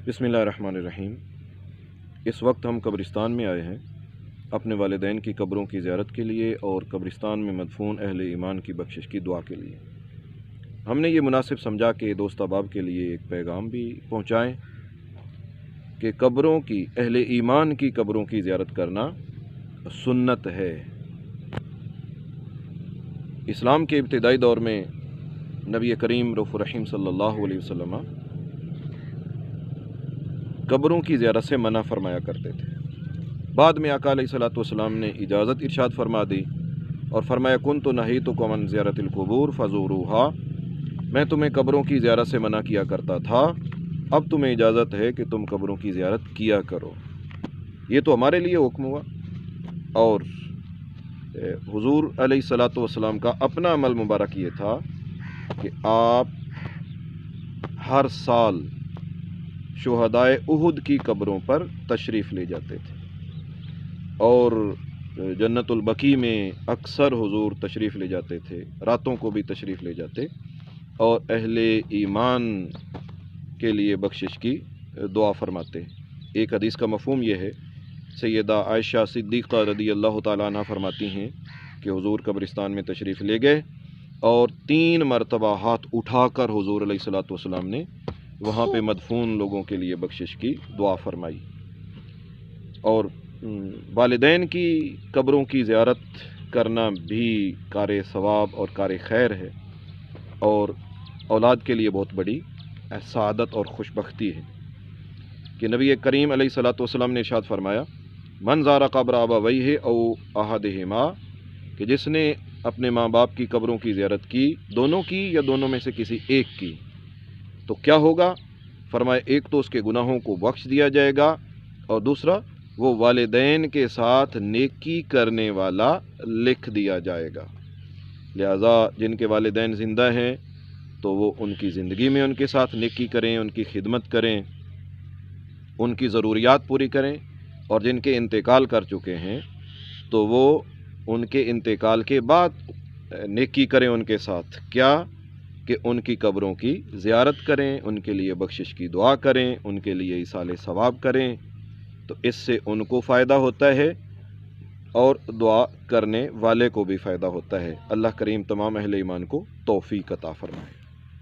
बिस्मिल्लाहिर्रहमानिर्रहीम। इस वक्त हम कब्रिस्तान में आए हैं अपने वालिदैन की कब्रों की ज़ियारत के लिए और कब्रिस्तान में मदफून अहले ईमान की बख्शिश की दुआ के लिए। हमने ये मुनासिब समझा कि दोस्त अहबाब के लिए एक पैगाम भी पहुँचाएँ कि कब्रों की अहले ईमान की कब्रों की ज़ियारत करना सुन्नत है। इस्लाम के इब्तिदाई दौर में नबी करीम रऊफ़ुर रहीम सल्लल्लाहु अलैहि वसल्लम कब्रों की ज़ियारत से मना फरमाया करते थे। बाद में आका अलैहिस्सलातु वस्सलाम ने इजाज़त इरशाद फरमा दी और फरमाया कुन्तु नहीतुकुम अन ज़ियारतिल क़ुबूर फ़ज़ूरूहा, मैं तुम्हें कब्रों की ज़ियारत से मना किया करता था, अब तुम्हें इजाज़त है कि तुम कब्रों की ज़ियारत किया करो। ये तो हमारे लिए हुक्म हुआ। और हुज़ूर अलैहिस्सलातु वस्सलाम का अपना अमल मुबारक ये था कि आप हर साल शुहदाए उहुद की कब्रों पर तशरीफ़ ले जाते थे और जन्नतुल बकी में अक्सर हुजूर तशरीफ़ ले जाते थे, रातों को भी तशरीफ़ ले जाते और अहले ईमान के लिए बख्शिश की दुआ फरमाते। एक हदीस का मफ़हूम यह है, सैयदा आयशा सिद्दीक़ा रज़ियल्लाहु ताला अन्हा फरमाती हैं कि हुजूर कब्रिस्तान में तशरीफ़ ले गए और 3 मरतबा हाथ उठाकर हुजूर अलैहिस्सलातु वस्सलाम ने वहाँ पे मदफून लोगों के लिए बख्शिश की दुआ फरमाई। और वालिदैन की कब्रों की ज़ियारत करना भी कार सवाब और कार खैर है और औलाद के लिए बहुत बड़ी सआदत और खुशबख्ती है कि नबी करीम अलैहिस्सलातु वस्सलाम ने इरशाद फरमाया मन ज़ारा क़ब्र अबवैहि औ अहदिहिमा, कि जिसने अपने माँ बाप की कब्रों की ज़ियारत की, दोनों की या दोनों में से किसी एक की, तो क्या होगा? फरमाए एक तो उसके गुनाहों को बख्श दिया जाएगा और दूसरा वो वालिदैन के साथ नेकी करने वाला लिख दिया जाएगा। लिहाजा जिनके वालिदैन ज़िंदा हैं तो वो उनकी ज़िंदगी में उनके साथ नेकी करें, उनकी खिदमत करें, उनकी ज़रूरियात पूरी करें, और जिनके इंतकाल कर चुके हैं तो वो उनके इंतकाल के बाद नेकी करें उनके साथ। क्या कि उनकी कब्रों की ज़ियारत करें, उनके लिए बख्शिश की दुआ करें, उनके लिए इसाले सवाब करें, तो इससे उनको फ़ायदा होता है और दुआ करने वाले को भी फ़ायदा होता है। अल्लाह करीम तमाम अहले ईमान को तौफ़ीक़ अता फ़रमाए।